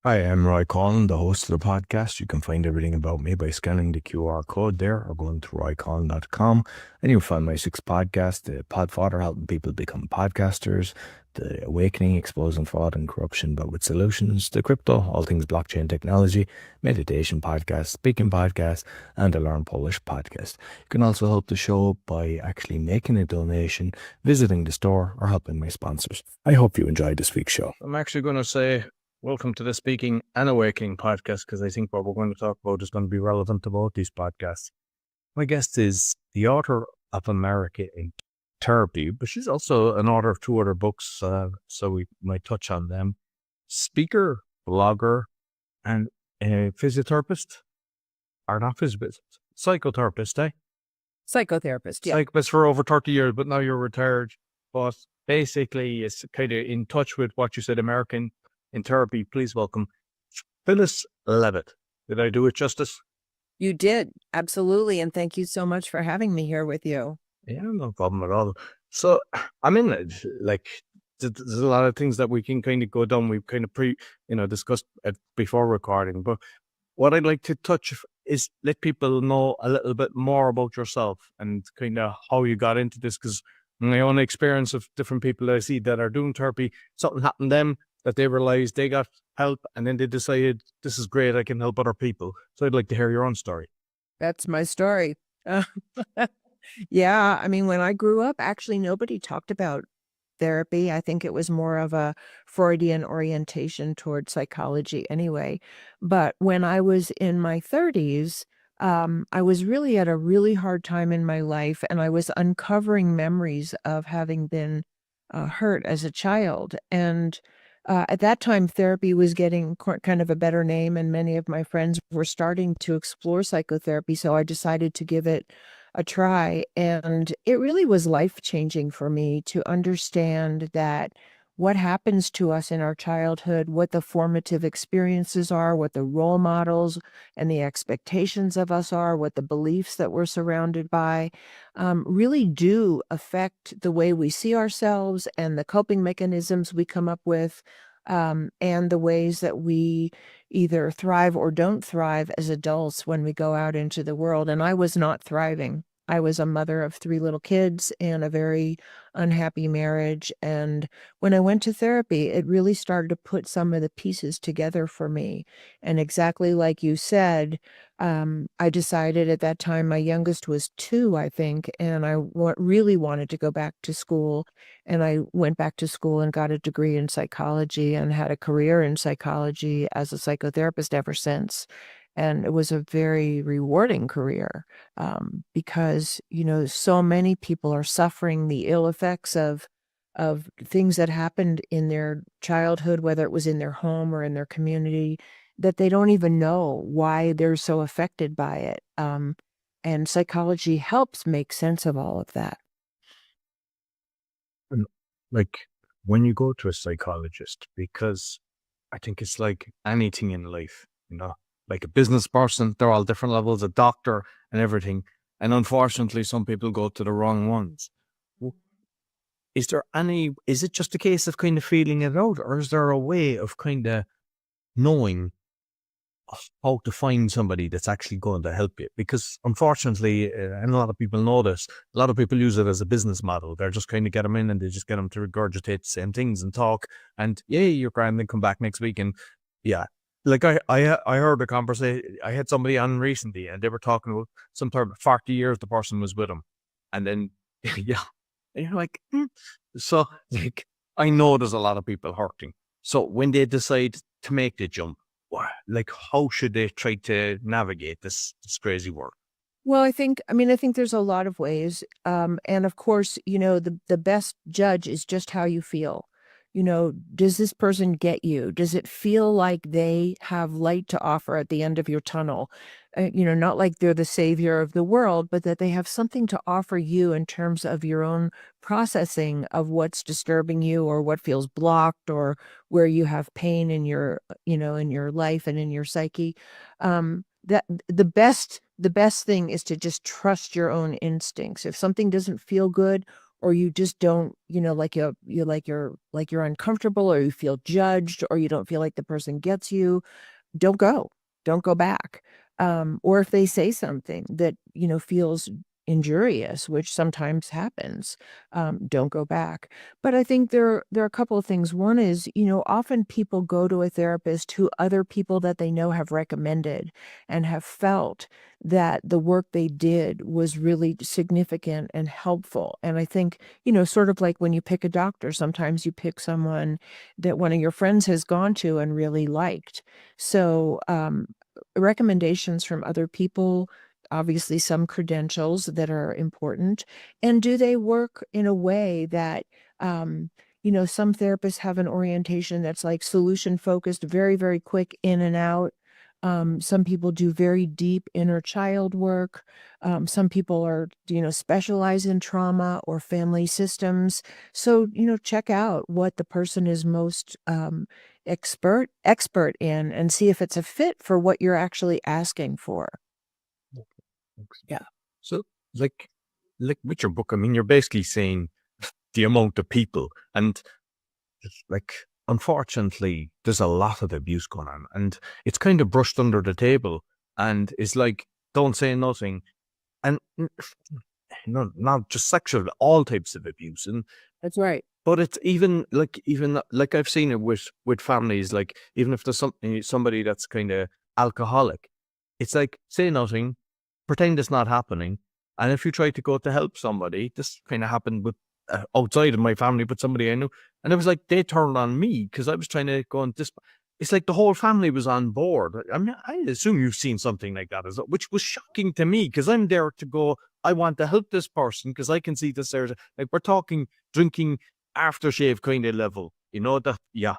Hi, I'm Roy Collin, the host of the podcast. You can find everything about me by scanning the QR code there or going to roycollin.com. And you'll find my six podcasts, the Podfather, helping people become podcasters, the Awakening, exposing fraud and corruption, but with solutions, the Crypto, all things blockchain technology, meditation podcast, speaking podcast, and the Learn Polish podcast. You can also help the show by actually making a donation, visiting the store, or helping my sponsors. I hope you enjoyed this week's show. I'm actually going to say welcome to the Speaking and Awakening podcast because I think what we're going to talk about is going to be relevant to both these podcasts. My guest is the author of America in Therapy, but she's also an author of two other books, so we might touch on them. Speaker, blogger, and a physiotherapist, or not physiotherapist, psychotherapist, eh? Psychotherapist, yeah. Psychotherapist for over 30 years, but now you're retired. But basically, it's kind of in touch with what you said, American in Therapy. Please welcome Phyllis Leavitt. Did I do it justice? You did, absolutely. And thank you so much for having me here with you. Yeah, no problem at all. So I'm in it. Like, there's a lot of things that we can kind of go down. We've kind of discussed it before recording. But what I'd like to touch is let people know a little bit more about yourself and kind of how you got into this. Because my own experience of different people that I see that are doing therapy, something happened to them that they realized they got help, and then they decided, this is great, I can help other people. So I'd like to hear your own story. That's my story. Yeah, I mean, when I grew up, actually, nobody talked about therapy. I think it was more of a Freudian orientation toward psychology anyway. But when I was in my 30s, I was really at a really hard time in my life, and I was uncovering memories of having been hurt as a child. And at that time, therapy was getting kind of a better name, and many of my friends were starting to explore psychotherapy. So I decided to give it a try. And it really was life-changing for me to understand that what happens to us in our childhood, what the formative experiences are, what the role models and the expectations of us are, what the beliefs that we're surrounded by, really do affect the way we see ourselves and the coping mechanisms we come up with, and the ways that we either thrive or don't thrive as adults when we go out into the world. And I was not thriving. I was a mother of 3 little kids and a very unhappy marriage. And when I went to therapy, it really started to put some of the pieces together for me. And exactly like you said, I decided at that time, my youngest was 2, I think, and I really wanted to go back to school. And I went back to school and got a degree in psychology and had a career in psychology as a psychotherapist ever since. And it was a very rewarding career, because, so many people are suffering the ill effects of things that happened in their childhood, whether it was in their home or in their community, that they don't even know why they're so affected by it. And psychology helps make sense of all of that. And like, when you go to a psychologist, because I think it's like anything in life, like a business person, they're all different levels, a doctor and everything. And unfortunately, some people go to the wrong ones. Is it just a case of kind of feeling it out, or is there a way of kind of knowing how to find somebody that's actually going to help you? Because unfortunately, and a lot of people know this, a lot of people use it as a business model. They're just kind of get them in and they just get them to regurgitate the same things and talk, and yeah, you're grand, then come back next week. And yeah, like I heard a conversation, I had somebody on recently and they were talking about some time, 40 years the person was with them. And then, yeah, and you're like, So like, I know there's a lot of people hurting. So when they decide to make the jump, like, how should they try to navigate this crazy world? Well, I think there's a lot of ways. And of course, the best judge is just how you feel. Does this person get you? Does it feel like they have light to offer at the end of your tunnel? Not like they're the savior of the world, but that they have something to offer you in terms of your own processing of what's disturbing you or what feels blocked or where you have pain in your, in your life and in your psyche. That the best thing is to just trust your own instincts. If something doesn't feel good or you just don't, like you're uncomfortable, or you feel judged, or you don't feel like the person gets you, don't go. Don't go back. Or if they say something that, feels injurious, which sometimes happens, don't go back. But I think there are a couple of things. One is, often people go to a therapist who other people that they know have recommended and have felt that the work they did was really significant and helpful. And I think, sort of like when you pick a doctor, sometimes you pick someone that one of your friends has gone to and really liked. So, recommendations from other people, obviously some credentials that are important. And do they work in a way that, some therapists have an orientation that's like solution focused, very, very quick in and out. Some people do very deep inner child work. Some people are, specialize in trauma or family systems. So, check out what the person is most expert in, and see if it's a fit for what you're actually asking for. Yeah. So, like with your book, I mean, you're basically saying the amount of people, and like, unfortunately, there's a lot of abuse going on, and it's kind of brushed under the table, and it's like, don't say nothing, and not just sexual, all types of abuse, and That's right. but it's even like I've seen it with families, like even if there's somebody that's kind of alcoholic, it's like, say nothing, pretend it's not happening, and if you try to go to help somebody, this kind of happened with outside of my family, but somebody I knew, and it was like they turned on me because I was trying to go on this. It's like the whole family was on board. I mean, I assume you've seen something like that, which was shocking to me because I'm there to go, I want to help this person because I can see this there's like, we're talking drinking aftershave kind of level, that, yeah.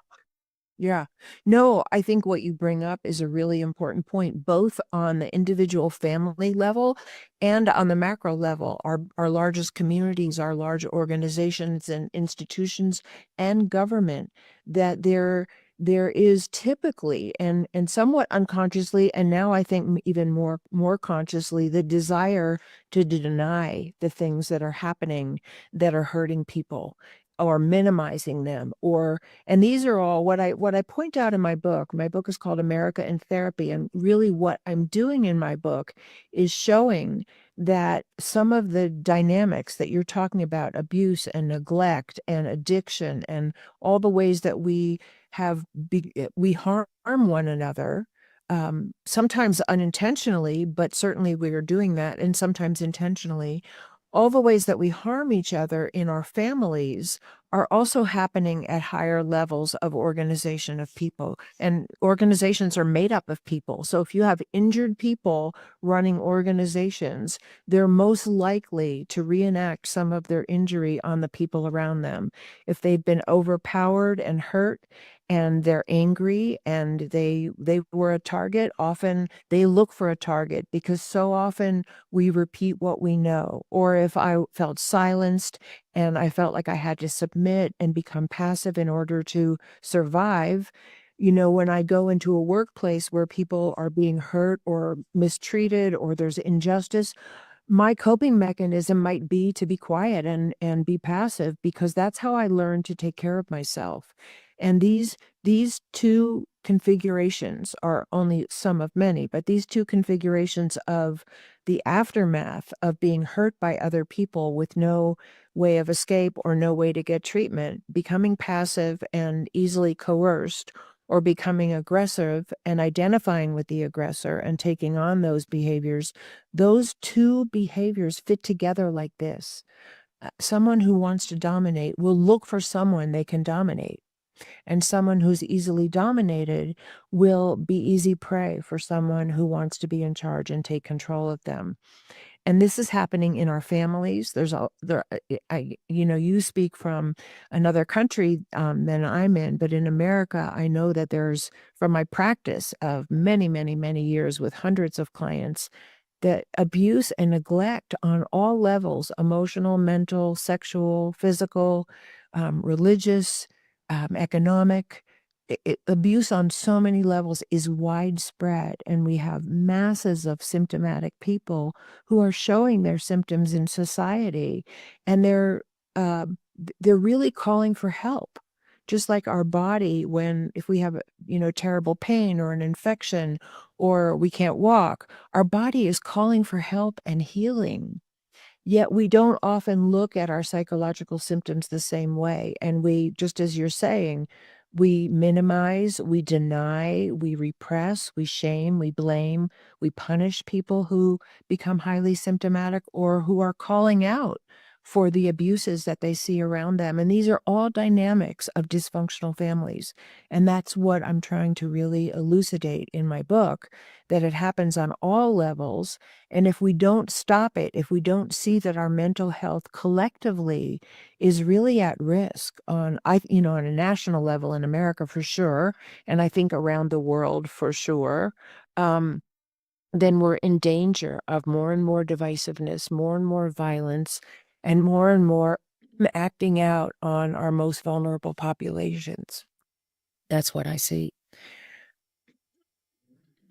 Yeah. No, I think what you bring up is a really important point, both on the individual family level and on the macro level. Our largest communities, our large organizations and institutions and government, that there is typically and somewhat unconsciously, and now I think even more consciously, the desire to deny the things that are happening that are hurting people, or minimizing them, and these are all what I point out in my book. My book is called America in Therapy, and really what I'm doing in my book is showing that some of the dynamics that you're talking about, abuse and neglect and addiction and all the ways that we harm one another, sometimes unintentionally, but certainly we are doing that, and sometimes intentionally. All the ways that we harm each other in our families are also happening at higher levels of organization of people. And organizations are made up of people. So if you have injured people running organizations, they're most likely to reenact some of their injury on the people around them. If they've been overpowered and hurt, and they're angry and they were a target, often they look for a target, because so often we repeat what we know. Or if I felt silenced and I felt like I had to submit and become passive in order to survive, when I go into a workplace where people are being hurt or mistreated or there's injustice, my coping mechanism might be to be quiet and be passive, because that's how I learned to take care of myself. And these two configurations are only some of many, but these two configurations of the aftermath of being hurt by other people with no way of escape or no way to get treatment, becoming passive and easily coerced, or becoming aggressive and identifying with the aggressor and taking on those behaviors, those two behaviors fit together like this. Someone who wants to dominate will look for someone they can dominate. And someone who's easily dominated will be easy prey for someone who wants to be in charge and take control of them. And this is happening in our families. You speak from another country than I'm in, but in America, I know that there's, from my practice of many, many, many years with hundreds of clients, that abuse and neglect on all levels, emotional, mental, sexual, physical, religious, economic, abuse on so many levels is widespread. And we have masses of symptomatic people who are showing their symptoms in society, and they're really calling for help. Just like our body, if we have, terrible pain or an infection or we can't walk, our body is calling for help and healing. Yet we don't often look at our psychological symptoms the same way. And we, just as you're saying, we minimize, we deny, we repress, we shame, we blame, we punish people who become highly symptomatic or who are calling out for the abuses that they see around them. And these are all dynamics of dysfunctional families. And that's what I'm trying to really elucidate in my book, that it happens on all levels. And if we don't stop it, if we don't see that our mental health collectively is really at risk on a national level in America for sure, and I think around the world for sure, then we're in danger of more and more divisiveness, more and more violence, and more acting out on our most vulnerable populations. That's what I see.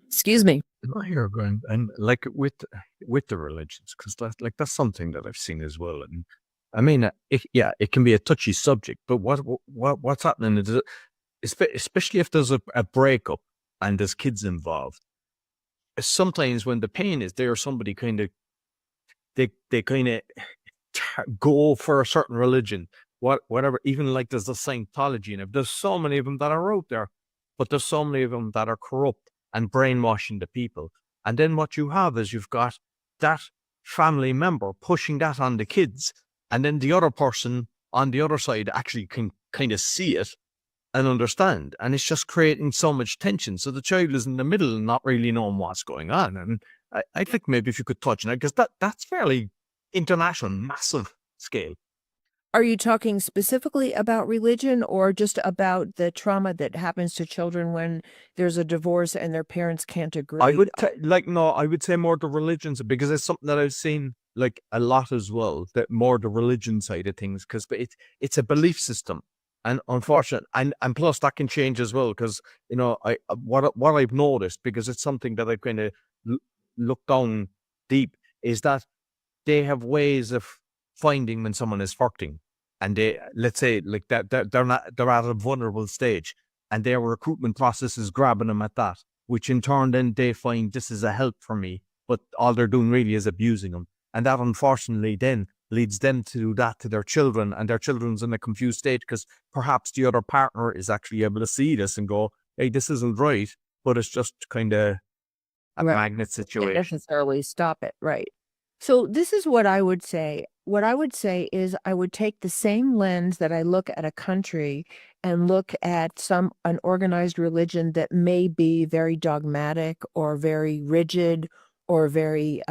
Excuse me. I hear going, and like with the religions, because that's something that I've seen as well. And I mean, it can be a touchy subject, but what's happening is, especially if there's a breakup and there's kids involved, sometimes when the pain is there, somebody kind of they kind of go for a certain religion, whatever. Even like there's the Scientology, and if there's so many of them that are out there, but there's so many of them that are corrupt and brainwashing the people. And then what you have is you've got that family member pushing that on the kids, and then the other person on the other side actually can kind of see it and understand, and it's just creating so much tension. So the child is in the middle and not really knowing what's going on. And I think maybe if you could touch on it, because that's fairly international, massive scale. Are you talking specifically about religion or just about the trauma that happens to children when there's a divorce and their parents can't agree? I would say more the religions, because it's something that I've seen like a lot as well, that more the religion side of things, because it's a belief system. And unfortunately, and plus that can change as well, because what I've noticed, because it's something that I've kind of looked down deep, is that they have ways of finding when someone is hurting, and they, let's say like that, they're at a vulnerable stage, and their recruitment process is grabbing them at that, which in turn then they find this is a help for me, but all they're doing really is abusing them, and that unfortunately then leads them to do that to their children, and their children's in a confused state because perhaps the other partner is actually able to see this and go, hey, this isn't right, but it's just kind of a magnet situation. Can't necessarily stop it, right? So this is what I would say. What I would say is I would take the same lens that I look at a country and look at an organized religion that may be very dogmatic or very rigid or very,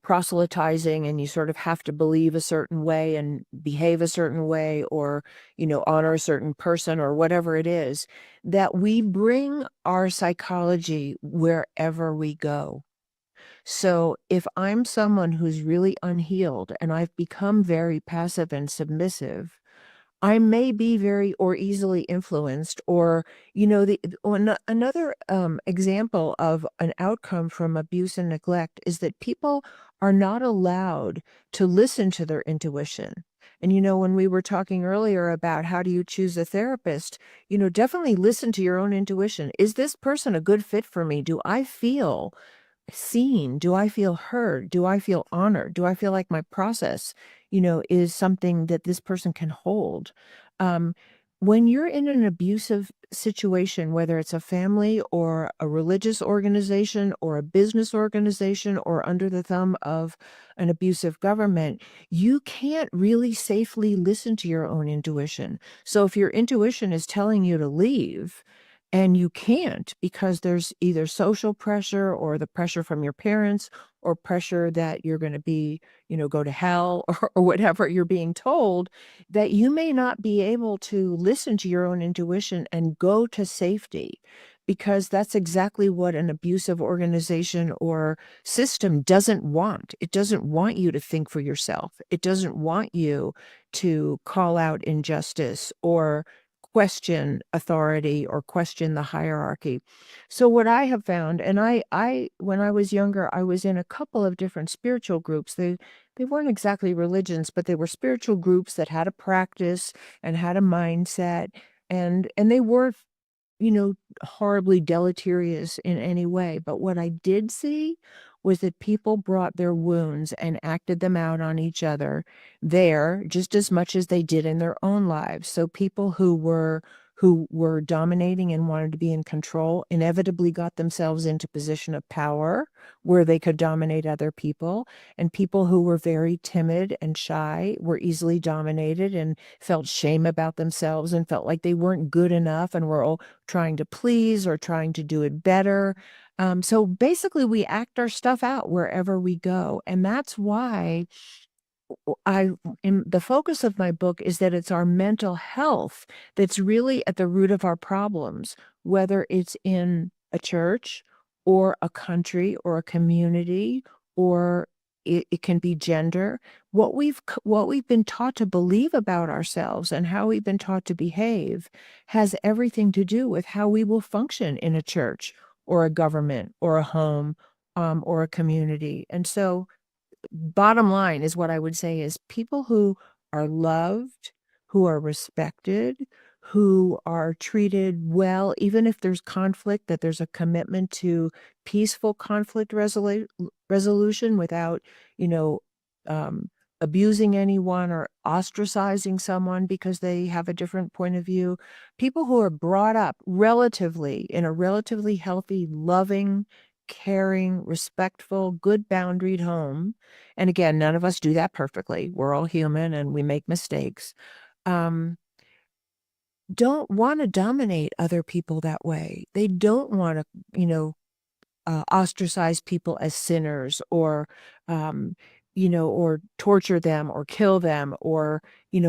proselytizing, and you sort of have to believe a certain way and behave a certain way, or, honor a certain person or whatever it is, that we bring our psychology wherever we go. So if I'm someone who's really unhealed and I've become very passive and submissive, I may be very or easily influenced, or, another example of an outcome from abuse and neglect is that people are not allowed to listen to their intuition. And, when we were talking earlier about how do you choose a therapist, definitely listen to your own intuition. Is this person a good fit for me? Do I feel seen? Do I feel heard? Do I feel honored? Do I feel like my process, is something that this person can hold? Um, when you're in an abusive situation, whether it's a family or a religious organization or a business organization or under the thumb of an abusive government, you can't really safely listen to your own intuition. So if your intuition is telling you to leave, and you can't because there's either social pressure or the pressure from your parents or pressure that you're going to be, go to hell or whatever you're being told, that you may not be able to listen to your own intuition and go to safety, because that's exactly what an abusive organization or system doesn't want. It doesn't want you to think for yourself. It doesn't want you to call out injustice or question authority or question the hierarchy. So what I have found, and I when I was younger, I was in a couple of different spiritual groups. they weren't exactly religions, but they were spiritual groups that had a practice and had a mindset, and they weren't, you know, horribly deleterious in any way. But what I did see was that people brought their wounds and acted them out on each other there just as much as they did in their own lives. So people who were dominating and wanted to be in control inevitably got themselves into position of power where they could dominate other people. And people who were very timid and shy were easily dominated and felt shame about themselves and felt like they weren't good enough and were all trying to please or trying to do it better. So basically, we act our stuff out wherever we go. And that's why in the focus of my book is that it's our mental health that's really at the root of our problems, whether it's in a church or a country or a community, or it can be gender. What we've been taught to believe about ourselves and how we've been taught to behave has everything to do with how we will function in a church or a government or a home, or a community. And so bottom line is what I would say is people who are loved, who are respected, who are treated well, even if there's conflict, that there's a commitment to peaceful conflict resolution without, you know, um, abusing anyone or ostracizing someone because they have a different point of view. People who are brought up relatively in a relatively healthy, loving, caring, respectful, good boundaried home. And again, none of us do that perfectly. We're all human and we make mistakes. Um, don't want to dominate other people that way. They don't want to, ostracize people as sinners or, or torture them or kill them or,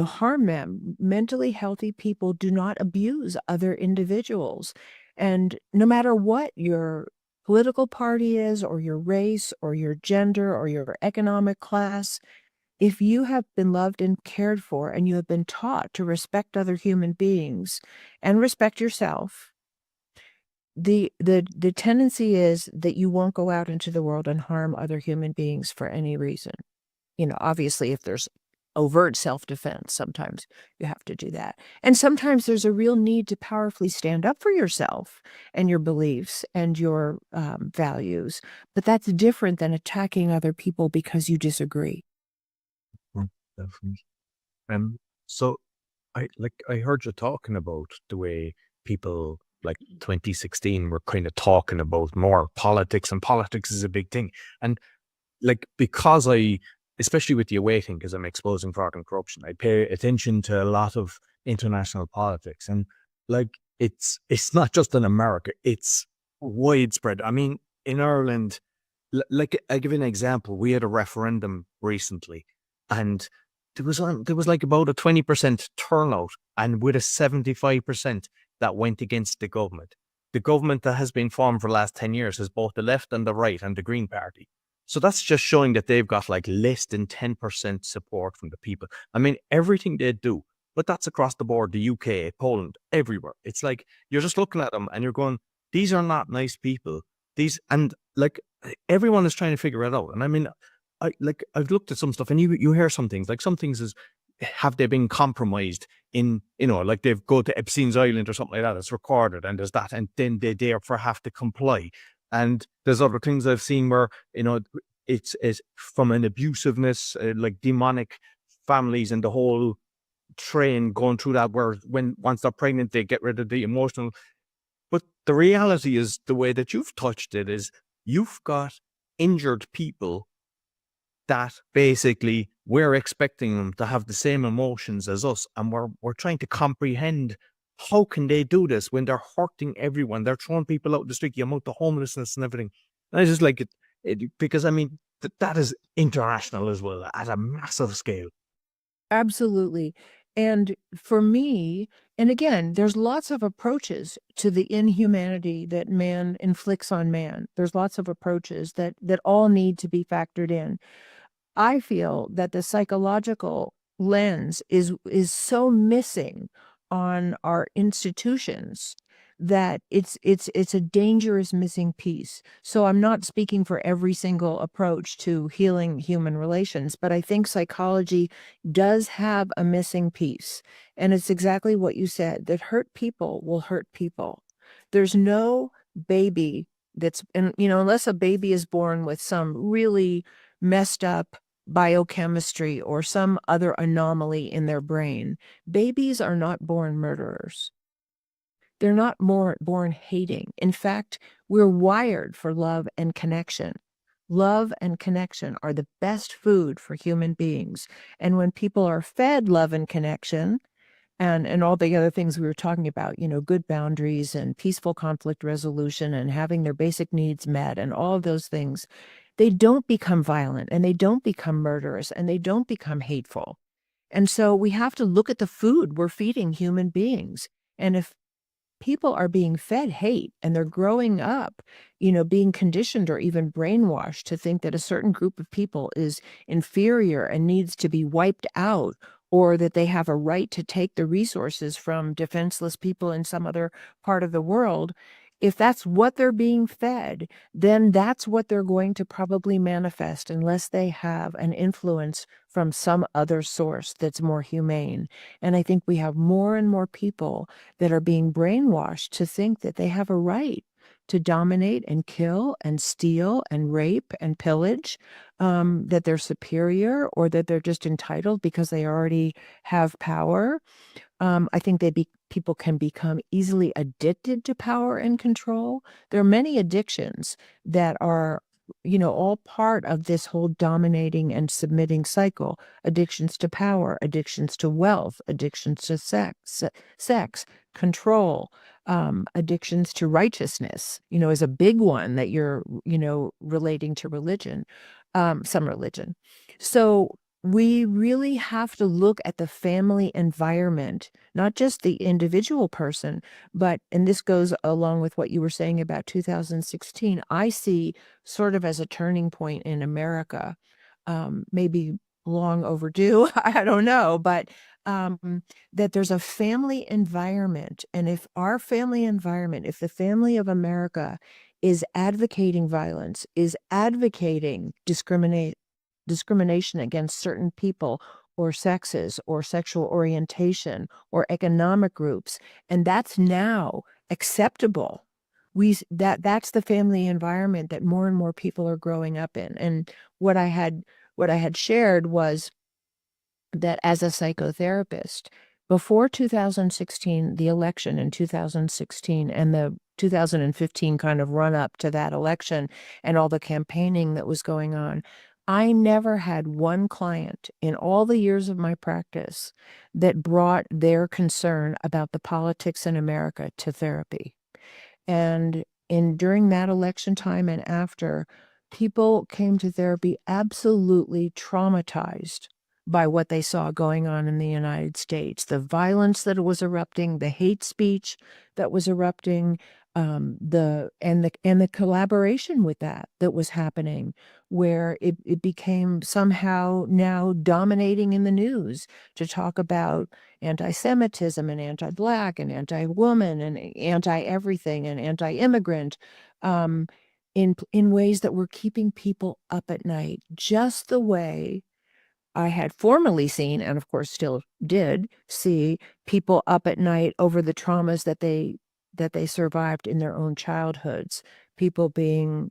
harm them. Mentally healthy people do not abuse other individuals. And no matter what your political party is or your race or your gender or your economic class, if you have been loved and cared for and you have been taught to respect other human beings and respect yourself, the tendency is that you won't go out into the world and harm other human beings for any reason. Obviously, if there's overt self-defense, sometimes you have to do that. And sometimes there's a real need to powerfully stand up for yourself and your beliefs and your values. But that's different than attacking other people because you disagree. Definitely. So I heard you talking about the way people like 2016 were kind of talking about more politics, and politics is a big thing. And because especially with the away thing, because I'm exposing fraud and corruption, I pay attention to a lot of international politics, and it's not just in America, it's widespread. I mean, in Ireland, I give you an example. We had a referendum recently, and there was like about a 20% turnout, and with a 75% that went against the government. The government that has been formed for the last 10 years has both the left and the right and the Green Party. So that's just showing that they've got like less than 10% support from the people. I mean, everything they do, but that's across the board, the UK, Poland, everywhere. It's like, you're just looking at them and you're going, these are not nice people. And everyone is trying to figure it out. And I mean, I've looked at some stuff, and you hear some things, like some things is, have they been compromised in, like they've go to Epstein's Island or something like that, it's recorded, and there's that, and then they therefore have to comply. And there's other things I've seen where, it's from an abusiveness, like demonic families and the whole train going through that, where once they're pregnant, they get rid of the emotional. But the reality is, the way that you've touched it is, you've got injured people that basically we're expecting them to have the same emotions as us, and we're trying to comprehend how can they do this when they're hurting everyone, they're throwing people out the street, the amount of homelessness and everything. And I just like it because I mean that is international as well, at a massive scale. Absolutely. And for me, and again, there's lots of approaches to the inhumanity that man inflicts on man. There's lots of approaches that all need to be factored in. I feel that the psychological lens is so missing on our institutions that it's a dangerous missing piece. So I'm not speaking for every single approach to healing human relations, but I think psychology does have a missing piece. And it's exactly what you said, that hurt people will hurt people. There's no baby and unless a baby is born with some really messed up biochemistry or some other anomaly in their brain, babies are not born murderers. They're not born hating. In fact, we're wired for love and connection. Love and connection are the best food for human beings. And when people are fed love and connection, and all the other things we were talking about, good boundaries and peaceful conflict resolution and having their basic needs met and all of those things, they don't become violent and they don't become murderous and they don't become hateful. And so we have to look at the food we're feeding human beings. And if people are being fed hate and they're growing up, being conditioned or even brainwashed to think that a certain group of people is inferior and needs to be wiped out, or that they have a right to take the resources from defenseless people in some other part of the world. If that's what they're being fed, then that's what they're going to probably manifest unless they have an influence from some other source that's more humane. And I think we have more and more people that are being brainwashed to think that they have a right to dominate and kill and steal and rape and pillage, that they're superior or that they're just entitled because they already have power. I think people can become easily addicted to power and control. There are many addictions that are, all part of this whole dominating and submitting cycle. Addictions to power, addictions to wealth, addictions to sex, control, addictions to righteousness, is a big one that you're, relating to religion, some religion. So we really have to look at the family environment, not just the individual person, and this goes along with what you were saying about 2016, I see sort of as a turning point in America, maybe long overdue, I don't know, but that there's a family environment. And if our family environment, if the family of America is advocating violence, is advocating discrimination against certain people or sexes or sexual orientation or economic groups, and that's now acceptable. That's the family environment that more and more people are growing up in. And what I had shared was that as a psychotherapist, before 2016, the election in 2016 and the 2015 kind of run up to that election and all the campaigning that was going on, I never had one client in all the years of my practice that brought their concern about the politics in America to therapy. And during that election time and after, people came to therapy absolutely traumatized by what they saw going on in the United States, the violence that was erupting, the hate speech that was erupting, the collaboration with that was happening, where it became somehow now dominating in the news to talk about anti-Semitism and anti-Black and anti-woman and anti-everything and anti-immigrant, in ways that were keeping people up at night, just the way I had formerly seen, and of course still did see, people up at night over the traumas that they survived in their own childhoods. People being,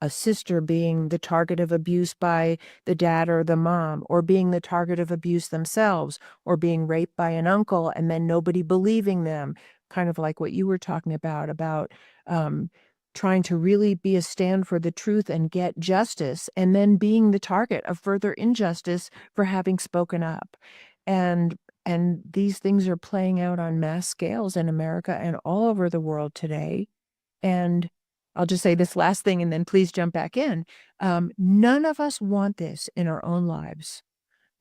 a sister being the target of abuse by the dad or the mom, or being the target of abuse themselves, or being raped by an uncle and then nobody believing them, kind of like what you were talking about trying to really be a stand for the truth and get justice, and then being the target of further injustice for having spoken up. And these things are playing out on mass scales in America and all over the world today. And I'll just say this last thing and then please jump back in. None of us want this in our own lives.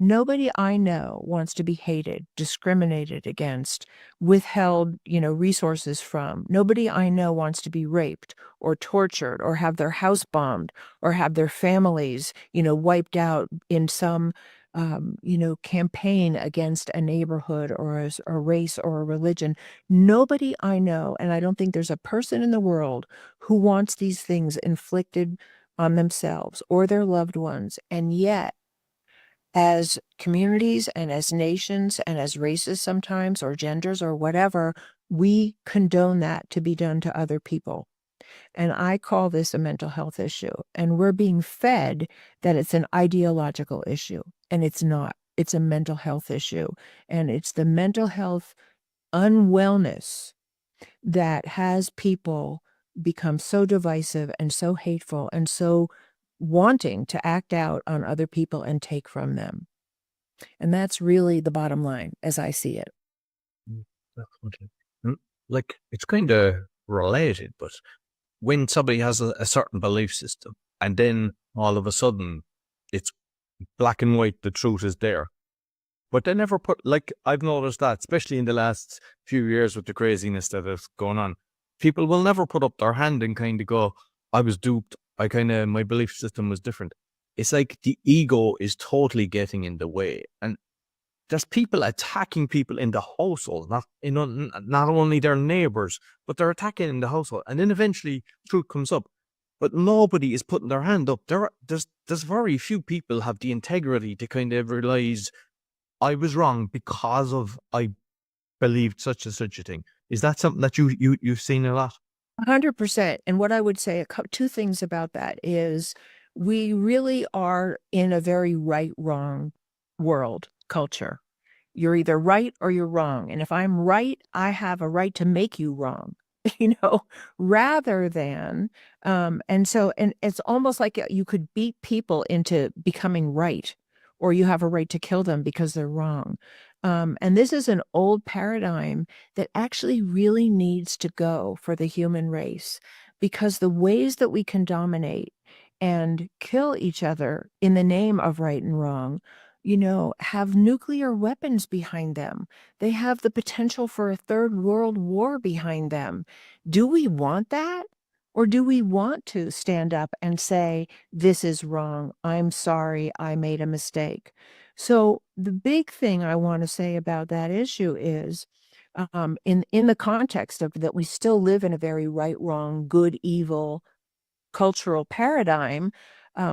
Nobody I know wants to be hated, discriminated against, withheld, resources from. Nobody I know wants to be raped or tortured or have their house bombed or have their families, wiped out in some campaign against a neighborhood or a race or a religion. Nobody I know, and I don't think there's a person in the world who wants these things inflicted on themselves or their loved ones. And yet, as communities and as nations and as races sometimes, or genders or whatever, we condone that to be done to other people. And I call this a mental health issue. And we're being fed that it's an ideological issue. And it's not. It's a mental health issue. And it's the mental health unwellness that has people become so divisive and so hateful and so wanting to act out on other people and take from them. And that's really the bottom line as I see it. Definitely. Like, it's kind of related, but when somebody has a certain belief system and then all of a sudden it's black and white, the truth is there. But they never put, like, I've noticed that, especially in the last few years with the craziness that is going on, people will never put up their hand and kind of go, I was duped. My belief system was different. It's like the ego is totally getting in the way. And there's people attacking people in the household, not only their neighbors, but they're attacking in the household. And then eventually truth comes up. But nobody is putting their hand up. There's very few people have the integrity to kind of realize I was wrong because of I believed such and such a thing. Is that something that you've seen a lot? 100%. And what I would say, two things about that is we really are in a very right-wrong world culture. You're either right or you're wrong. And if I'm right, I have a right to make you wrong, rather than, and it's almost like you could beat people into becoming right, or you have a right to kill them because they're wrong. And this is an old paradigm that actually really needs to go for the human race, because the ways that we can dominate and kill each other in the name of right and wrong, have nuclear weapons behind them. They have the potential for a third world war behind them. Do we want that? Or do we want to stand up and say, this is wrong, I'm sorry, I made a mistake? So the big thing I want to say about that issue is, in the context of that we still live in a very right, wrong, good, evil cultural paradigm,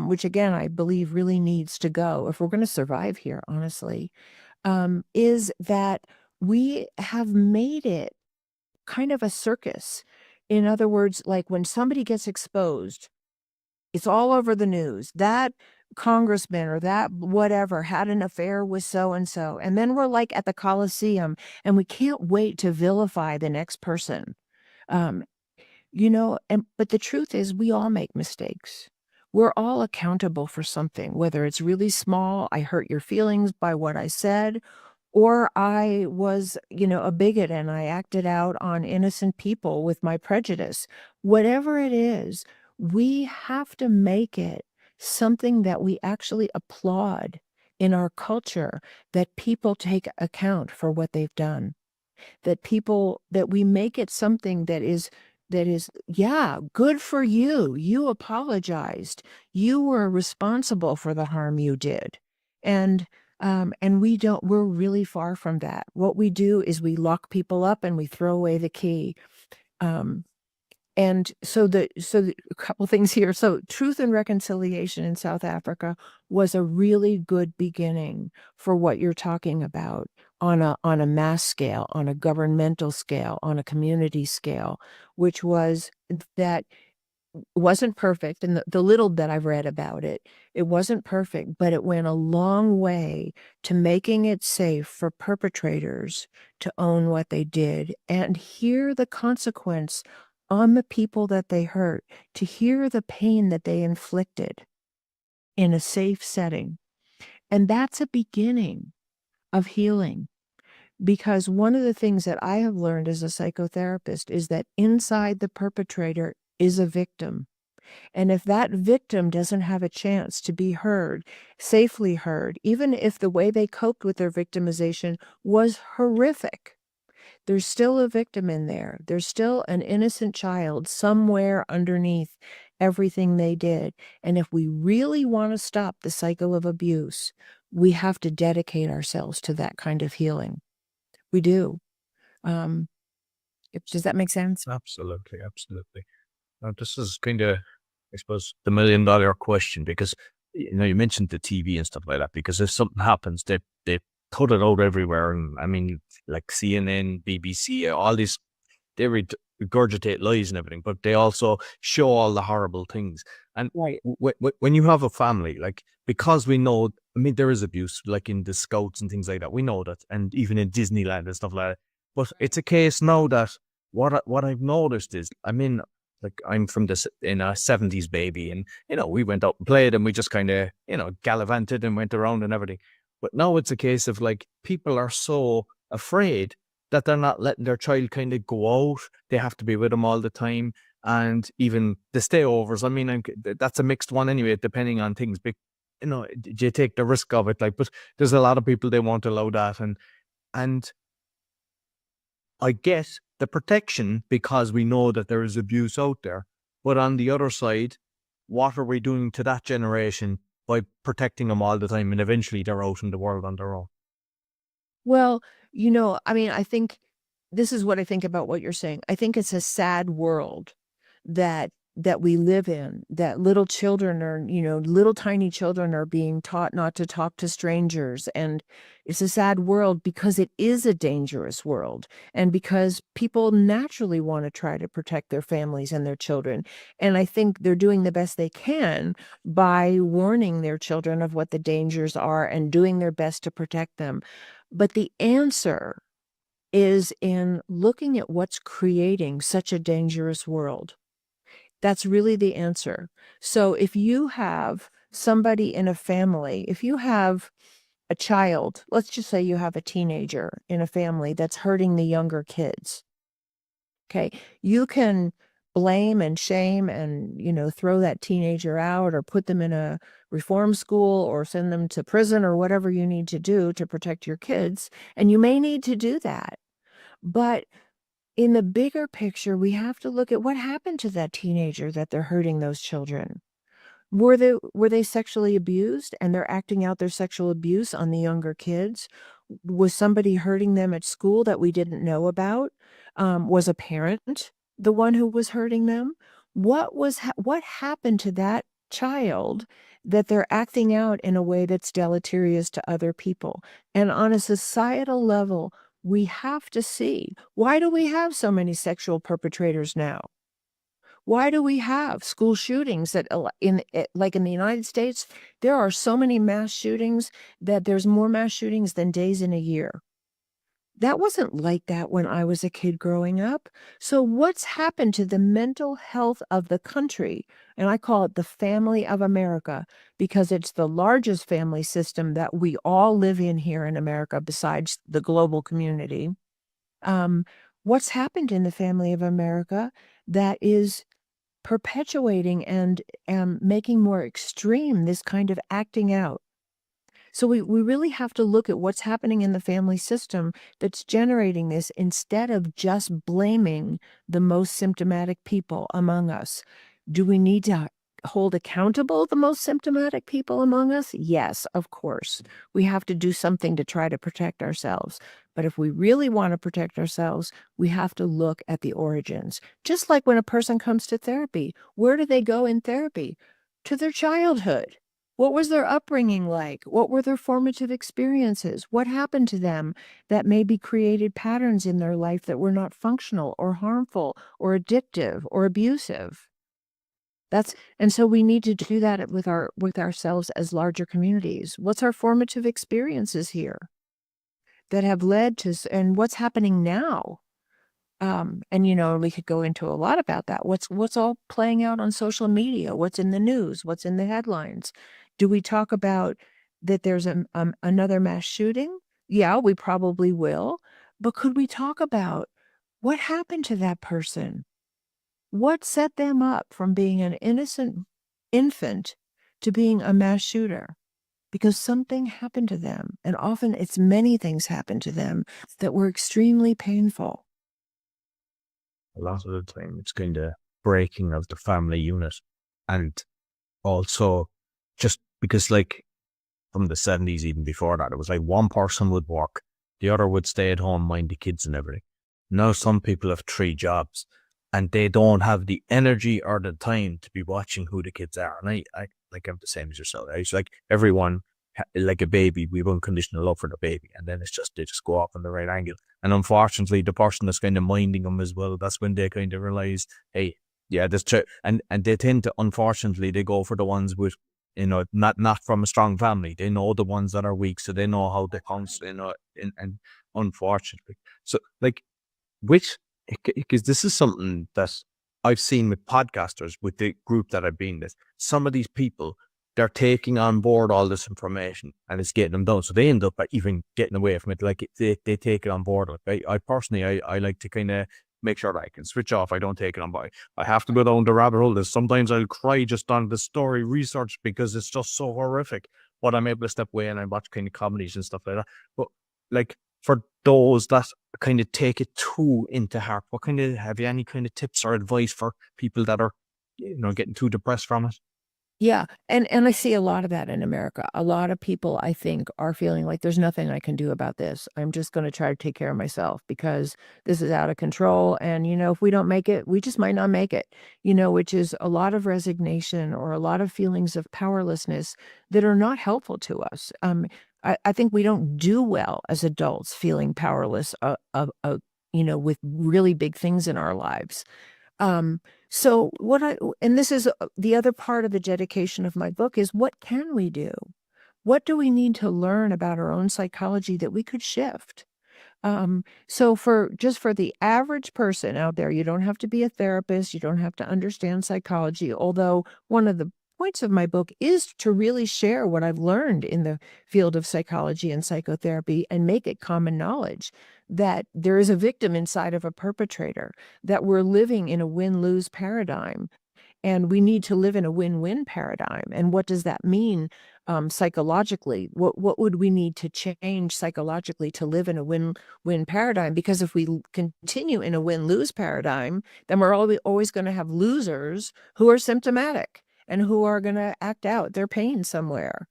which again, I believe really needs to go if we're going to survive here, honestly, is that we have made it kind of a circus. In other words, like when somebody gets exposed, it's all over the news. That congressman or that whatever had an affair with so-and-so. And then we're like at the Coliseum and we can't wait to vilify the next person. But the truth is we all make mistakes. We're all accountable for something, whether it's really small, I hurt your feelings by what I said, or I was, a bigot and I acted out on innocent people with my prejudice. Whatever it is, we have to make it something that we actually applaud in our culture, that people take account for what they've done, that we make it something that is, yeah, good for you. You apologized. You were responsible for the harm you did. And we're really far from that. What we do is we lock people up and we throw away the key. And so a couple things here. So Truth and Reconciliation in South Africa was a really good beginning for what you're talking about on a mass scale, on a governmental scale, on a community scale, which was that wasn't perfect. And the little that I've read about it, it wasn't perfect, but it went a long way to making it safe for perpetrators to own what they did and hear the consequence on the people that they hurt, to hear the pain that they inflicted in a safe setting. And that's a beginning of healing. Because one of the things that I have learned as a psychotherapist is that inside the perpetrator is a victim. And if that victim doesn't have a chance to be heard, safely heard, even if the way they coped with their victimization was horrific, there's still a victim in there. There's still an innocent child somewhere underneath. everything they did. And if we really want to stop the cycle of abuse, we have to dedicate ourselves to that kind of healing. We do. Does that make sense? Absolutely, absolutely. Now, this is kind of, I suppose, the $1,000,000 question, because you mentioned the TV and stuff like that. Because if something happens, they put it out everywhere, and I mean, like CNN, BBC, all these, they regurgitate lies and everything, but they also show all the horrible things. And Right. when you have a family, like, because we know, I mean, there is abuse, like in the Scouts and things like that. We know that, and even in Disneyland and stuff like that. But it's a case now that what I've noticed is, I mean, like, I'm from this in a 70s baby, and we went out and played, and we just kind of gallivanted and went around and everything. But now it's a case of, like, people are so afraid that they're not letting their child kind of go out. They have to be with them all the time, and even the stayovers. I mean, that's a mixed one anyway, depending on things. But you take the risk of it, like. But there's a lot of people, they won't allow that, and I get the protection because we know that there is abuse out there. But on the other side, what are we doing to that generation by protecting them all the time, and eventually they're out in the world on their own? Well, I mean, I think this is what I think about what you're saying. I think it's a sad world that we live in, that little children are, little tiny children are being taught not to talk to strangers. And it's a sad world because it is a dangerous world, and because people naturally want to try to protect their families and their children. And I think they're doing the best they can by warning their children of what the dangers are and doing their best to protect them. But the answer is in looking at what's creating such a dangerous world. That's really the answer. So if you have somebody in a family, if you have a child, let's just say you have a teenager in a family that's hurting the younger kids, okay, you can blame and shame and, throw that teenager out, or put them in a reform school, or send them to prison, or whatever you need to do to protect your kids. And you may need to do that. But in the bigger picture, we have to look at what happened to that teenager that they're hurting those children. Were they sexually abused, and they're acting out their sexual abuse on the younger kids? Was somebody hurting them at school that we didn't know about? Was a parent the one who was hurting them? What happened to that child that they're acting out in a way that's deleterious to other people? And on a societal level, we have to see, why do we have so many sexual perpetrators now? Why do we have school shootings like in the United States? There are so many mass shootings that there's more mass shootings than days in a year. That wasn't like that when I was a kid growing up. So what's happened to the mental health of the country? And I call it the family of America, because it's the largest family system that we all live in here in America, besides the global community. What's happened in the family of America that is perpetuating and making more extreme this kind of acting out? So we really have to look at what's happening in the family system that's generating this, instead of just blaming the most symptomatic people among us. Do we need to hold accountable the most symptomatic people among us? Yes, of course. We have to do something to try to protect ourselves. But if we really want to protect ourselves, we have to look at the origins. Just like when a person comes to therapy, where do they go in therapy? To their childhood. What was their upbringing like? What were their formative experiences? What happened to them that maybe created patterns in their life that were not functional or harmful or addictive or abusive? And so we need to do that with ourselves as larger communities. What's our formative experiences here that have led to, and what's happening now? And we could go into a lot about that. What's all playing out on social media? What's in the news? What's in the headlines? Do we talk about that there's another mass shooting? Yeah, we probably will. But could we talk about what happened to that person? What set them up from being an innocent infant to being a mass shooter? Because something happened to them, and often it's many things happened to them that were extremely painful. A lot of the time, it's kind of breaking of the family unit. And also just because like from the 70s, even before that, it was like one person would work, the other would stay at home, mind the kids and everything. Now some people have 3 jobs and they don't have the energy or the time to be watching who the kids are. And I like, I'm the same as yourself. It's like everyone, like a baby, we have unconditional love for the baby. And then it's just, they just go off on the right angle. And unfortunately, the person that's kind of minding them as well, that's when they kind of realize, hey, yeah, that's true. And they tend to, unfortunately, they go for the ones with, not from a strong family. They know the ones that are weak, so they know how they comes, and unfortunately. So like, because this is something that I've seen with podcasters, with the group that I've been with, some of these people, they're taking on board all this information and it's getting them done. So they end up even getting away from it. Like they take it on board. Like I personally, I like to kind of make sure that I can switch off. I don't take it on board. I have to go down the rabbit hole. Sometimes I'll cry just on the story research because it's just so horrific. But I'm able to step away and I watch kind of comedies and stuff like that. But like for those that kind of take it too into heart, have you any kind of tips or advice for people that are, getting too depressed from it? Yeah, and I see a lot of that in America. A lot of people, I think, are feeling like there's nothing I can do about this. I'm just gonna try to take care of myself because this is out of control, and, if we don't make it, we just might not make it, which is a lot of resignation or a lot of feelings of powerlessness that are not helpful to us. I think we don't do well as adults feeling powerless, with really big things in our lives. So and this is the other part of the dedication of my book is what can we do? What do we need to learn about our own psychology that we could shift? So for the average person out there, you don't have to be a therapist, you don't have to understand psychology, although one of the points of my book is to really share what I've learned in the field of psychology and psychotherapy and make it common knowledge that there is a victim inside of a perpetrator, that we're living in a win-lose paradigm, and we need to live in a win-win paradigm. And what does that mean psychologically? What would we need to change psychologically to live in a win-win paradigm? Because if we continue in a win-lose paradigm, then we're always going to have losers who are symptomatic and who are going to act out their pain somewhere.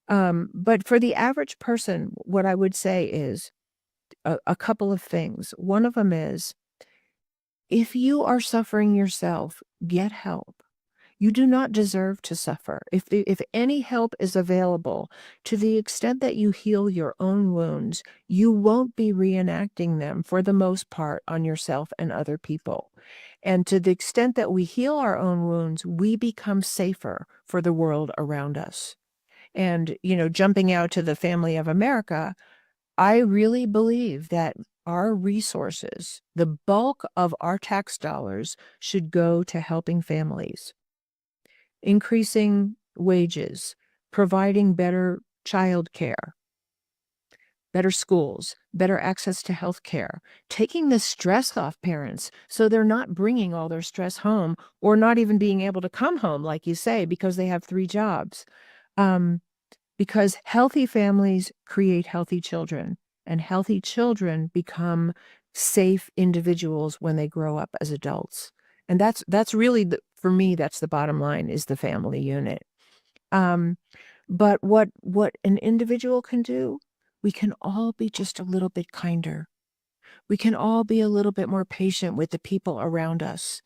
But for the average person, what I would say is a couple of things. One of them is, if you are suffering yourself, get help. You do not deserve to suffer. If any help is available, to the extent that you heal your own wounds, you won't be reenacting them for the most part on yourself and other people. And to the extent that we heal our own wounds, we become safer for the world around us. And, jumping out to the family of America, I really believe that our resources, the bulk of our tax dollars, should go to helping families, increasing wages, providing better child care, better schools, better access to health care, taking the stress off parents so they're not bringing all their stress home or not even being able to come home, like you say, because they have 3 jobs. Because healthy families create healthy children, and healthy children become safe individuals when they grow up as adults. And that's really for me, that's the bottom line, is the family unit. But what an individual can do, we can all be just a little bit kinder. We can all be a little bit more patient with the people around us.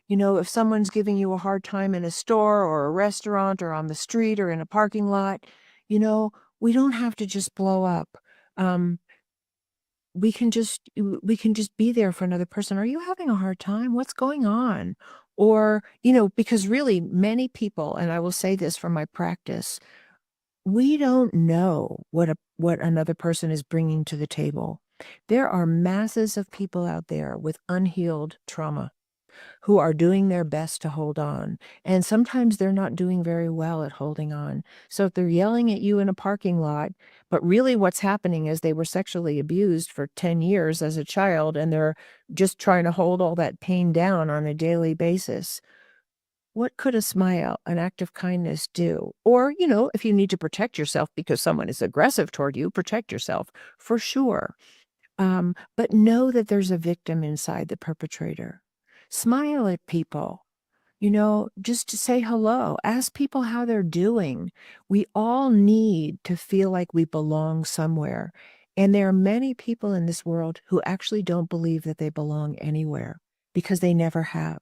If someone's giving you a hard time in a store or a restaurant or on the street or in a parking lot, we don't have to just blow up. Um, we can just be there for another person. Are you having a hard time? What's going on? Or, because really many people, and I will say this from my practice, we don't know what another person is bringing to the table. There are masses of people out there with unhealed trauma who are doing their best to hold on. And sometimes they're not doing very well at holding on. So if they're yelling at you in a parking lot, but really what's happening is they were sexually abused for 10 years as a child, and they're just trying to hold all that pain down on a daily basis. What could a smile, an act of kindness do? Or, if you need to protect yourself because someone is aggressive toward you, protect yourself for sure. But know that there's a victim inside the perpetrator. Smile at people. just to say hello, ask people how they're doing. We all need to feel like we belong somewhere. And there are many people in this world who actually don't believe that they belong anywhere because they never have.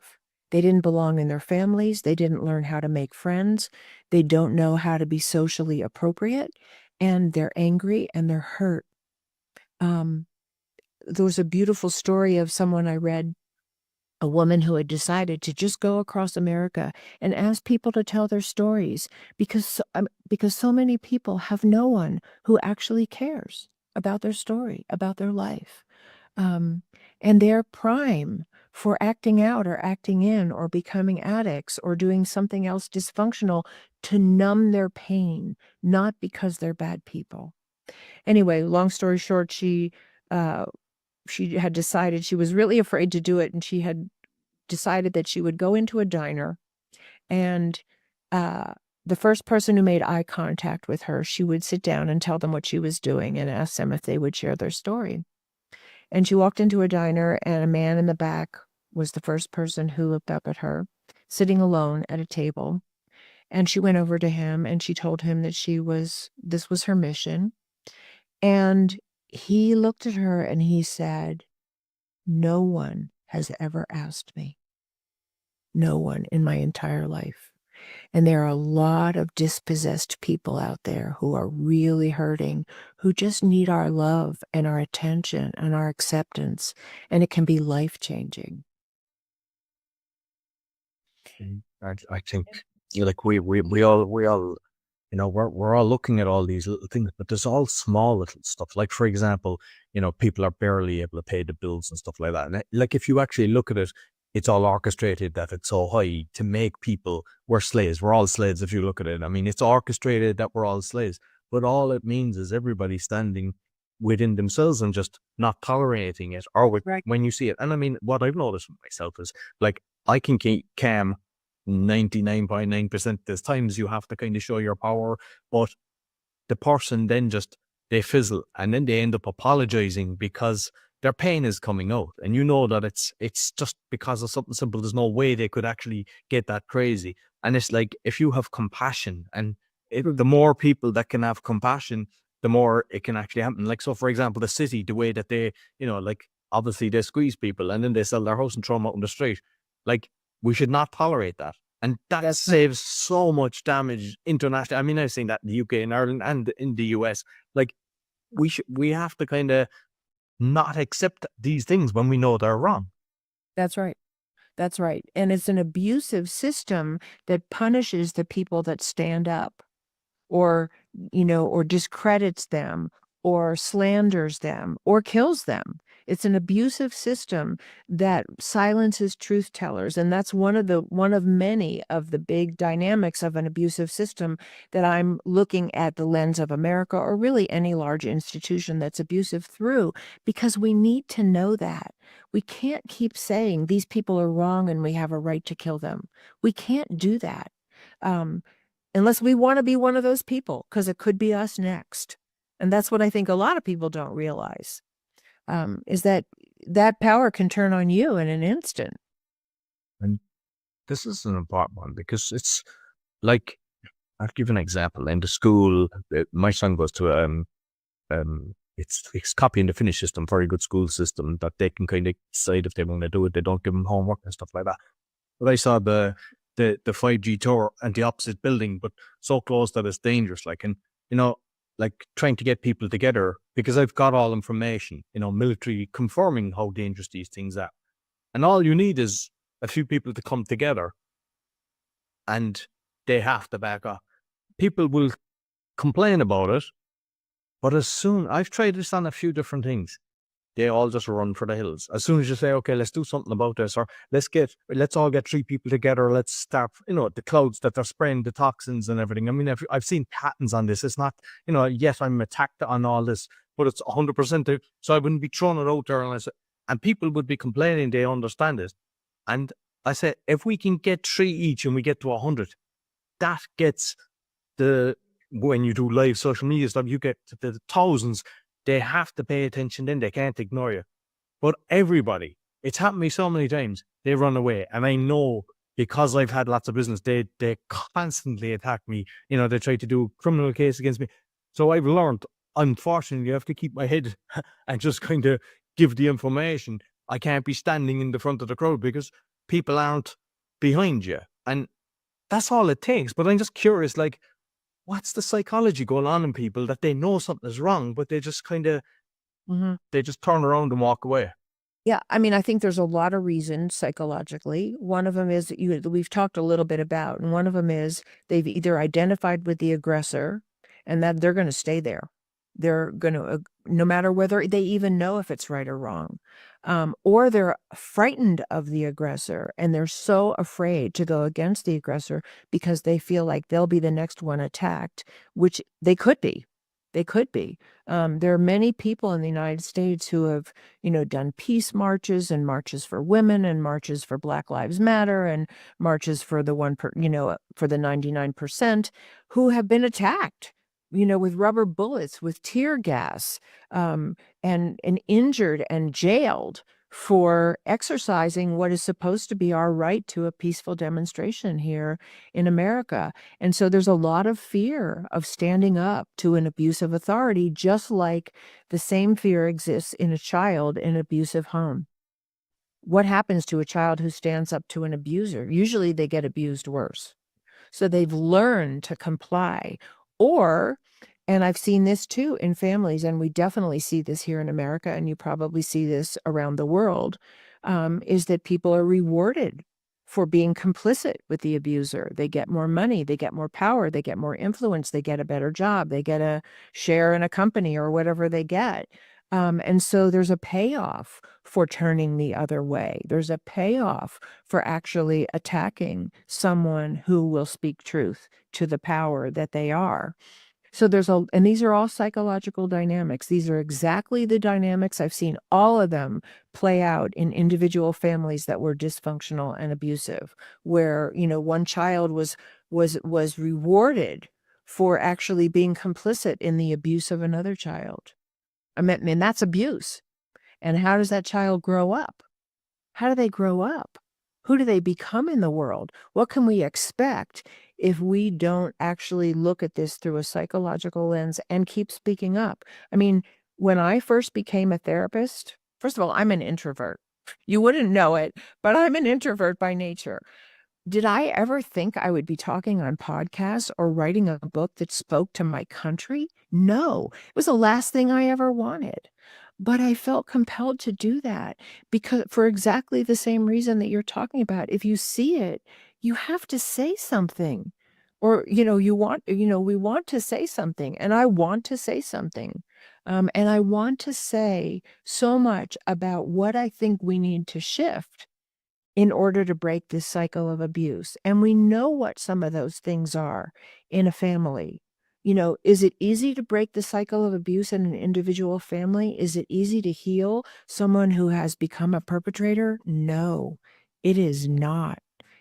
They didn't belong in their families. They didn't learn how to make friends. They don't know how to be socially appropriate. And they're angry and they're hurt. There was a beautiful story of someone I read, a woman who had decided to just go across America and ask people to tell their stories because so many people have no one who actually cares about their story, about their life. And they're prime for acting out or acting in or becoming addicts or doing something else dysfunctional to numb their pain, not because they're bad people. Anyway, long story short, she had decided she was really afraid to do it, and she had decided that she would go into a diner, and the first person who made eye contact with her, she would sit down and tell them what she was doing and ask them if they would share their story. And she walked into a diner, and a man in the back was the first person who looked up at her, sitting alone at a table. And she went over to him and she told him that this was her mission. And he looked at her and he said, "No one has ever asked me. No one in my entire life." And there are a lot of dispossessed people out there who are really hurting, who just need our love and our attention and our acceptance. And it can be life-changing. I think like we all we're all looking at all these little things, but there's all small little stuff. Like, for example, people are barely able to pay the bills and stuff like that. And like, if you actually look at it, it's all orchestrated that it's so high to make people, we're slaves. We're all slaves if you look at it. I mean, it's orchestrated that we're all slaves, but all it means is everybody standing within themselves and just not tolerating it, or Right. when you see it. And I mean, what I've noticed with myself is, like, I can keep calm 99.9%. There's times you have to kind of show your power, but the person then they fizzle, and then they end up apologizing because their pain is coming out, and that it's just because of something simple. There's no way they could actually get that crazy. And it's like, if you have compassion, and the more people that can have compassion, the more it can actually happen. Like, so for example, the city, the way that they, like, obviously they squeeze people and then they sell their house and throw them out on the street. Like, we should not tolerate that. And that That's saves so much damage internationally. I mean, I've seen that in the UK and Ireland and in the US. Like, we have to kind of not accept these things when we know they're wrong. That's right. That's right. And it's an abusive system that punishes the people that stand up, or or discredits them, or slanders them, or kills them. It's an abusive system that silences truth tellers, and that's one of many of the big dynamics of an abusive system that I'm looking at the lens of America, or really any large institution that's abusive, through, because we need to know that. We can't keep saying these people are wrong and we have a right to kill them. We can't do that. Unless we want to be one of those people, because it could be us next. And that's what I think a lot of people don't realize, is that power can turn on you in an instant. And this is an important one, because it's like, I'll give an example. In the school, my son goes to it's copying the Finnish system, very good school system, that they can kind of decide if they want to do it. They don't give them homework and stuff like that. But I saw the 5G tower and the opposite building, but so close that it's dangerous. Like, and like, trying to get people together, because I've got all information, military confirming how dangerous these things are. And all you need is a few people to come together, and they have to back up. People will complain about it, but I've tried this on a few different things, they all just run for the hills. As soon as you say, okay, let's do something about this, or let's all get 3 people together, let's start, the clouds that they're spraying the toxins and everything. I mean, I've seen patterns on this. It's not, yes, I'm attacked on all this, but it's 100%. So I wouldn't be throwing it out there and people would be complaining they understand it. And I said, if we can get 3 each and we get to 100, that gets when you do live social media stuff, you get to the thousands. They have to pay attention then. They can't ignore you. But everybody, it's happened to me so many times, they run away. And I know because I've had lots of business, they constantly attack me. They try to do a criminal case against me. So I've learned, unfortunately, I have to keep my head and just kind of give the information. I can't be standing in the front of the crowd because people aren't behind you. And that's all it takes. But I'm just curious, like, what's the psychology going on in people that they know something is wrong, but they just kind of, they just turn around and walk away? Yeah, I mean, I think there's a lot of reasons psychologically. One of them is we've talked a little bit about, and one of them is they've either identified with the aggressor and that they're going to stay there. They're going to, no matter whether they even know if it's right or wrong, or they're frightened of the aggressor and they're so afraid to go against the aggressor because they feel like they'll be the next one attacked, which they could be. They could be. There are many people in the United States who have, done peace marches and marches for women and marches for Black Lives Matter and marches for the for the 99%, who have been attacked, with rubber bullets, with tear gas, and injured and jailed for exercising what is supposed to be our right to a peaceful demonstration here in America. And so there's a lot of fear of standing up to an abusive authority, just like the same fear exists in a child in an abusive home. What happens to a child who stands up to an abuser? Usually they get abused worse. So they've learned to comply. Or, and I've seen this too in families, and we definitely see this here in America, and you probably see this around the world, is that people are rewarded for being complicit with the abuser. They get more money, they get more power, they get more influence, they get a better job, they get a share in a company or whatever they get. And so there's a payoff for turning the other way. There's a payoff for actually attacking someone who will speak truth to the power that they are. So and these are all psychological dynamics. These are exactly the dynamics. I've seen all of them play out in individual families that were dysfunctional and abusive, where, one child was rewarded for actually being complicit in the abuse of another child. I mean, that's abuse. And how does that child grow up? How do they grow up? Who do they become in the world? What can we expect if we don't actually look at this through a psychological lens and keep speaking up? I mean, when I first became a therapist, first of all, I'm an introvert. You wouldn't know it, but I'm an introvert by nature. Did I ever think I would be talking on podcasts or writing a book that spoke to my country? No, it was the last thing I ever wanted. But I felt compelled to do that because for exactly the same reason that you're talking about. If you see it, you have to say something. Or, we want to say something, and I want to say something. And I want to say so much about what I think we need to shift in order to break this cycle of abuse. And we know what some of those things are in a family. Is it easy to break the cycle of abuse in an individual family? Is it easy to heal someone who has become a perpetrator? No, it is not.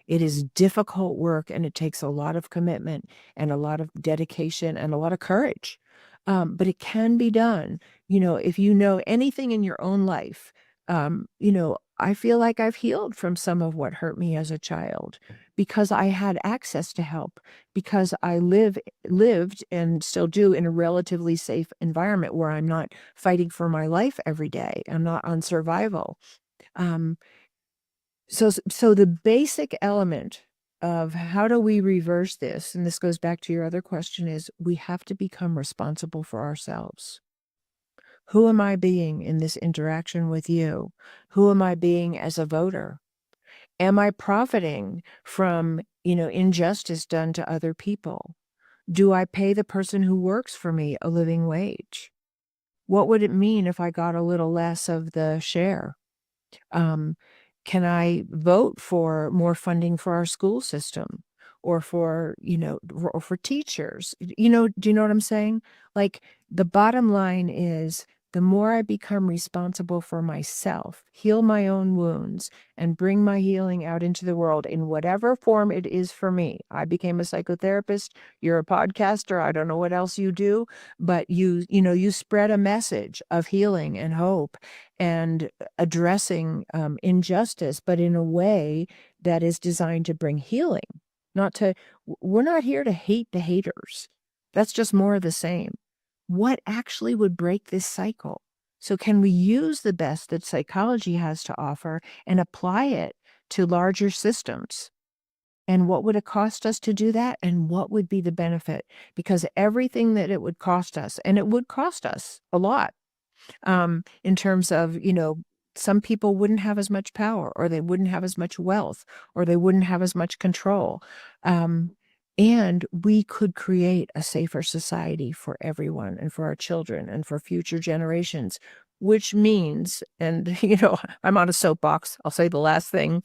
It is difficult work, and it takes a lot of commitment and a lot of dedication and a lot of courage. But it can be done. If you know anything in your own life, I feel like I've healed from some of what hurt me as a child because I had access to help, because I lived and still do in a relatively safe environment where I'm not fighting for my life every day. I'm not on survival. So the basic element of how do we reverse this, and this goes back to your other question, is we have to become responsible for ourselves. Who am I being in this interaction with you? Who am I being as a voter? Am I profiting from, injustice done to other people? Do I pay the person who works for me a living wage? What would it mean if I got a little less of the share? Can I vote for more funding for our school system or for teachers? Do you know what I'm saying? Like, the bottom line is, the more I become responsible for myself, heal my own wounds, and bring my healing out into the world in whatever form it is for me. I became a psychotherapist. You're a podcaster. I don't know what else you do, but you spread a message of healing and hope and addressing injustice, but in a way that is designed to bring healing, we're not here to hate the haters. That's just more of the same. What actually would break this cycle? So can we use the best that psychology has to offer and apply it to larger systems? And what would it cost us to do that? And what would be the benefit? Because everything that it would cost us, and it would cost us a lot, in terms of, some people wouldn't have as much power, or they wouldn't have as much wealth, or they wouldn't have as much control. And we could create a safer society for everyone and for our children and for future generations, which means, and, I'm on a soapbox, I'll say the last thing,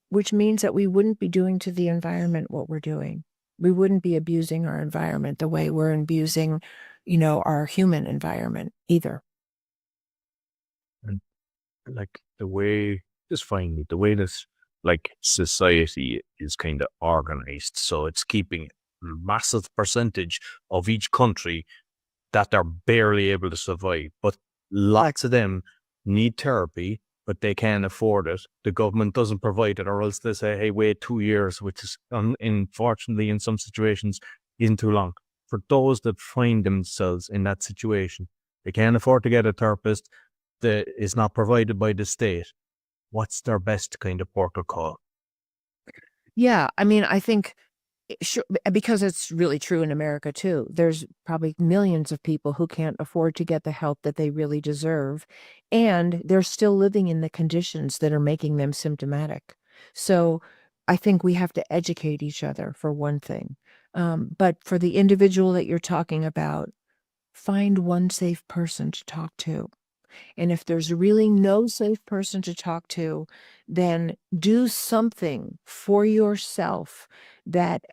which means that we wouldn't be doing to the environment what we're doing. We wouldn't be abusing our environment the way we're abusing, our human environment either. And like the way, just finally, the way this like society is kind of organized, so it's keeping a massive percentage of each country that they're barely able to survive. But lots of them need therapy, but they can't afford it. The government doesn't provide it, or else they say, hey, wait 2 years, which is unfortunately in some situations isn't too long. For those that find themselves in that situation, they can't afford to get a therapist that is not provided by the state. What's their best kind of protocol? Yeah, I mean, I think, sure, because it's really true in America too. There's probably millions of people who can't afford to get the help that they really deserve, and they're still living in the conditions that are making them symptomatic. So I think we have to educate each other, for one thing. But for the individual that you're talking about, find one safe person to talk to. And if there's really no safe person to talk to, then do something for yourself that,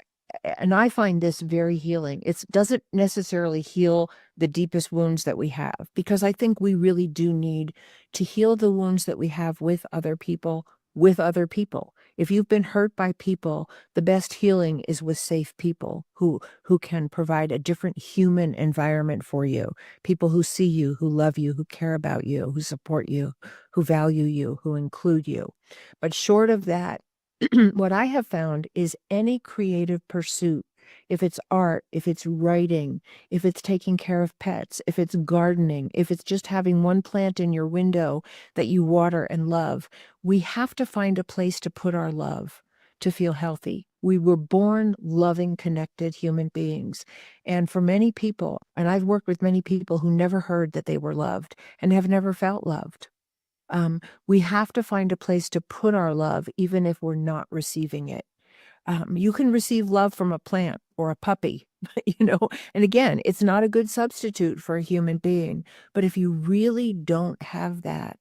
and I find this very healing. It doesn't necessarily heal the deepest wounds that we have, because I think we really do need to heal the wounds that we have with other people, with other people. If you've been hurt by people, the best healing is with safe people who can provide a different human environment for you. People who see you, who love you, who care about you, who support you, who value you, who include you. But short of that, what I have found is any creative pursuit, if it's art, if it's writing, if it's taking care of pets, if it's gardening, if it's just having one plant in your window that you water and love, we have to find a place to put our love to feel healthy. We were born loving, connected human beings. And for many people, and I've worked with many people who never heard that they were loved and have never felt loved. We have to find a place to put our love, even if we're not receiving it. You can receive love from a plant or a puppy, and again, it's not a good substitute for a human being. But if you really don't have that,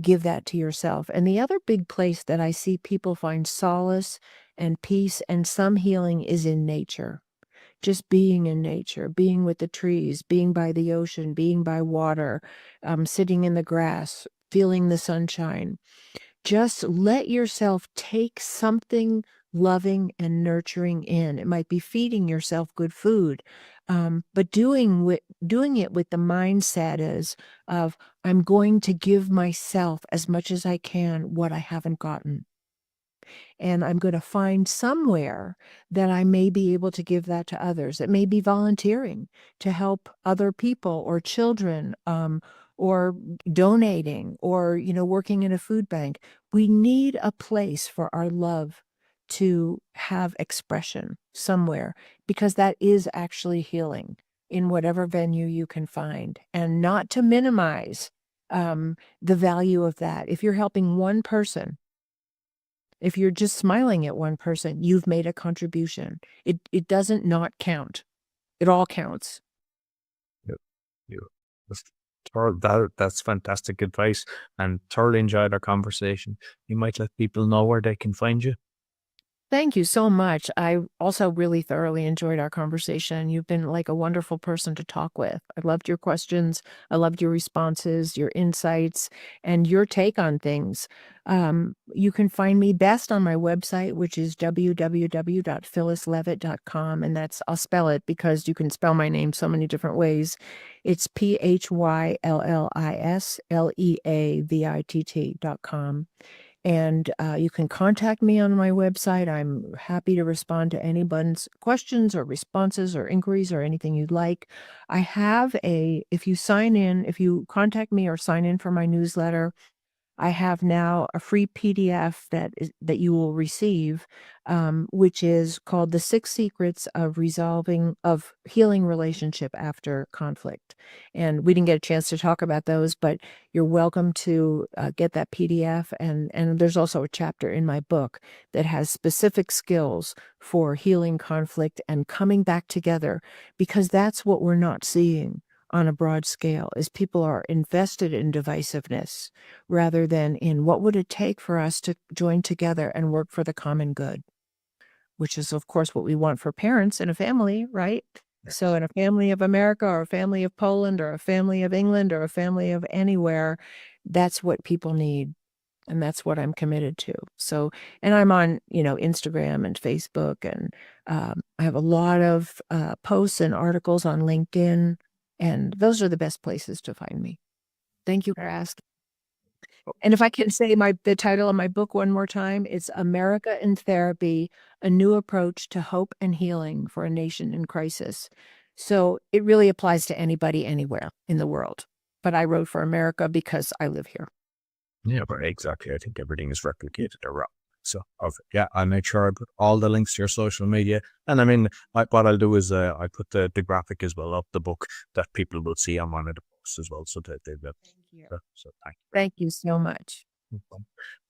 give that to yourself. And the other big place that I see people find solace and peace and some healing is in nature. Just being in nature, being with the trees, being by the ocean, being by water, sitting in the grass, feeling the sunshine. Just let yourself take something loving and nurturing in. It might be feeding yourself good food, but doing it with the mindset of I'm going to give myself as much as I can what I haven't gotten. And I'm going to find somewhere that I may be able to give that to others. It may be volunteering to help other people or children, or donating, or, working in a food bank. We need a place for our love to have expression somewhere, because that is actually healing in whatever venue you can find, and not to minimize the value of that. If you're helping one person, if you're just smiling at one person, you've made a contribution. It doesn't not count. It all counts. Yep. That's fantastic advice, and thoroughly enjoyed our conversation. You might let people know where they can find you. Thank you so much. I also really thoroughly enjoyed our conversation. You've been like a wonderful person to talk with. I loved your questions. I loved your responses, your insights, and your take on things. You can find me best on my website, which is www.phyllisleavitt.com. And I'll spell it because you can spell my name so many different ways. It's PHYLLISLEAVITT.com. And you can contact me on my website. I'm happy to respond to anyone's questions or responses or inquiries or anything you'd like. I have if you contact me or sign in for my newsletter, I have now a free PDF that you will receive, which is called The 6 Secrets of Healing Relationship After Conflict. And we didn't get a chance to talk about those, but you're welcome to get that PDF. And there's also a chapter in my book that has specific skills for healing conflict and coming back together, because that's what we're not seeing on a broad scale, is people are invested in divisiveness rather than in what would it take for us to join together and work for the common good, which is, of course, what we want for parents in a family, right? So in a family of America or a family of Poland or a family of England or a family of anywhere, that's what people need. And that's what I'm committed to. So, and I'm on, Instagram and Facebook, and I have a lot of posts and articles on LinkedIn, and those are the best places to find me. Thank you for asking. And if I can say the title of my book one more time, it's America in Therapy, A New Approach to Hope and Healing for a Nation in Crisis. So it really applies to anybody anywhere in the world. But I wrote for America because I live here. Yeah, but exactly. I think everything is replicated around. So, I make sure I put all the links to your social media. And I mean, what I'll do is I put the graphic as well of the book that people will see on one of the posts as well. So they've got. Thank you. So thank you. Thank you so much.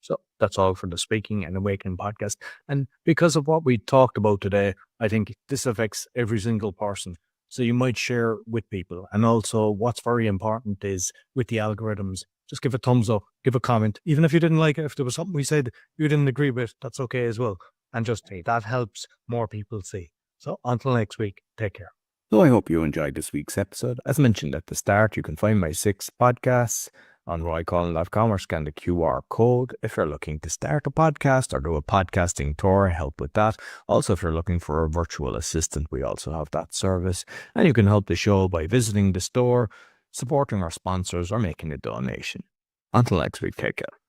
So that's all for the Speaking and Awakening podcast. And because of what we talked about today, I think this affects every single person. So you might share with people. And also what's very important is with the algorithms, just give a thumbs up, give a comment. Even if you didn't like it, if there was something we said you didn't agree with, that's okay as well. And just that helps more people see. So until next week, take care. So I hope you enjoyed this week's episode. As mentioned at the start, you can find my 6 podcasts on roycollin.com or scan the QR code if you're looking to start a podcast or do a podcasting tour, help with that. Also, if you're looking for a virtual assistant, we also have that service. And you can help the show by visiting the store, supporting our sponsors, or making a donation. Until next week, take care.